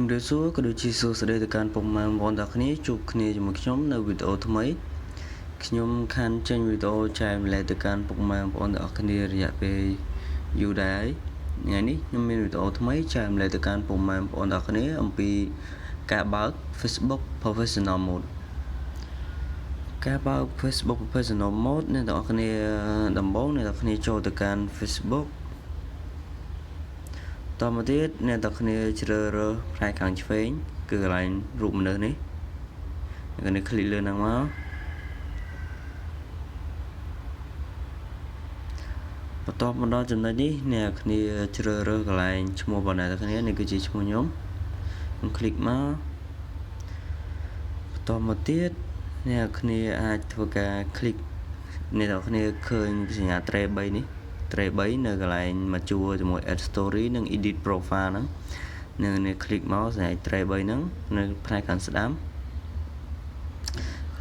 ជំរាបសួរក៏ដូចជាសួស្តីទៅកាន់ពុកម៉ែបងប្អូនទាំងគ្នាជួបគ្នាជាមួយខ្ញុំនៅវីដេអូថ្មីខ្ញុំខាន់ចេញវីដេអូចែកម្លែកទៅកាន់ពុកម៉ែបងប្អូនទាំងគ្នារយៈពេលយូរដែរថ្ងៃនេះខ្ញុំមានវីដេអូថ្មីចែកម្លែកទៅកាន់ពុកម៉ែបងប្អូនទាំងគ្នាអំពីការបើក Facebook Professional Mode ការបើក Facebook Professional Mode អ្នកទាំងគ្នាដំបូងអ្នកទាំងគ្នាចូលទៅកាន់ Facebookតមកទៀតអ្នកទាំងគ្នាជ្រើសរើសផ្នែកខាងឆ្វេងគឺកន្លែងរូបមនុស្សនេះអ្នកគ្នាคลิกលើហ្នឹងមកបន្ទាប់មកដល់ចំណុចនេះអ្នកគ្នាជ្រើសរើសកន្លែងឈ្មោះរបស់អ្នកទាំងគ្នានេះគឺជាឈ្មោះខ្ញុំคลิกមកបន្តមកទៀតអ្នកគ្នាអាចធ្វើការคลิกអ្នកទាំងគ្នាឃើញសញ្ញាត្រេ3នេះត្រេ3នៅកន្លែងមកជួរជាមួយ Add Story និង Edit Profile ហ្នឹងអ្នកคลิกមកសញ្ញាត្រេ3ហ្នឹងនៅផ្នែកខាងស្ដាំ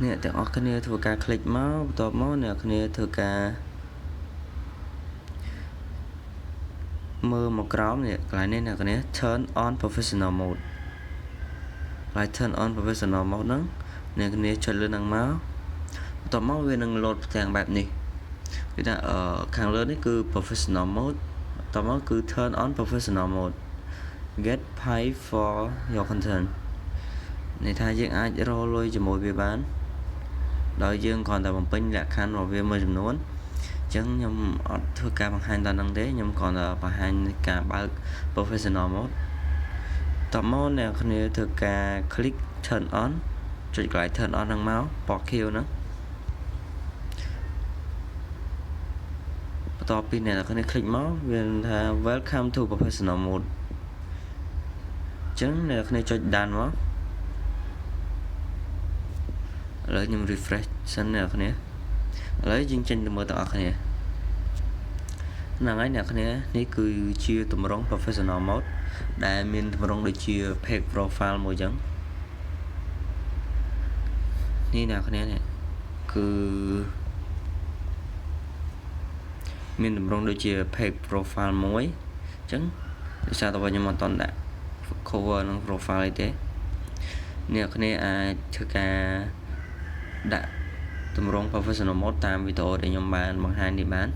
អ្នកទាំងអស់គ្នាធ្វើការคลิกមកបន្ទាប់មកអ្នកគ្នាធ្វើការមើលមកក្រោមនេះកន្លែងនេះអ្នកគ្នា Turn on Professional Mode កន្លែង Turn on Professional Mode ហ្នឹងអ្នកគ្នាចុចលើហ្នឹងមកបន្ទាប់មកវានឹង load ផ្ទាំងបែបនេះគឺថាខាងលើនេះគឺ Professional Mode បន្ទាប់មកគឺ Turn on Professional Mode Get paid for your content ន័យថាយើងអាចរកលុយជាមួយវាបានដោយយើងគ្រាន់តែបំពេញលក្ខខណ្ឌរបស់វាមួយចំនួនអញ្ចឹងខ្ញុំអត់ធ្វើការបង្ហាញដល់ហ្នឹងទេខ្ញុំគ្រាន់តែបង្ហាញការបើក Professional Mode តោះមកអ្នកគ្នាធ្វើការ click Turn on ចុចកន្លែង Turn on ហ្នឹងមកពណ៌ខៀវហ្នឹងបន្ទាប់ពីអ្នកគ្នា click មកវាថា Welcome to Professional Mode អញ្ចឹងអ្នកគ្នាចុចដានមកឥឡូវខ្ញុំ refresh សិនអ្នកគ្នាឥឡូវយើងចេញទៅមើលទាំងអស់គ្នាហ្នឹងហើយអ្នកគ្នានេះគឺជាទម្រង់ Professional Mode ដែលមានទម្រង់ដូចជា page profile មួយអញ្ចឹងនេះអ្នកគ្នានេះគឺមានទម្រង់ដូចជា page profile មួយអញ្ចឹងដោយសារតែខ្ញុំអត់តន់ដាក់ cover និង profile អីទេអ្នកគ្នាអាចធ្វើការដាក់ទម្រង់ professional mode តាមវីដេអូដែលខ្ញុំបានបង្ហាញនេះបាន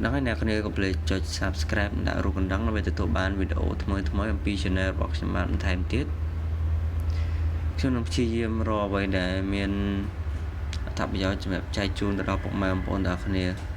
ដល់ហើយអ្នកគ្នាកុំភ្លេចចុច subscribe ដាក់រូបកណ្ដឹងដើម្បីទទួលបានវីដេអូថ្មីៗអំពី channel របស់ខ្ញុំបានបន្ថែមទៀតខ្ញុំនឹងព្យាយាមរកអ្វីដែលមានអត្ថប្រយោជន៍សម្រាប់ចែកជូនទៅដល់ពុកម៉ែបងប្អូនទាំងអស់គ្នា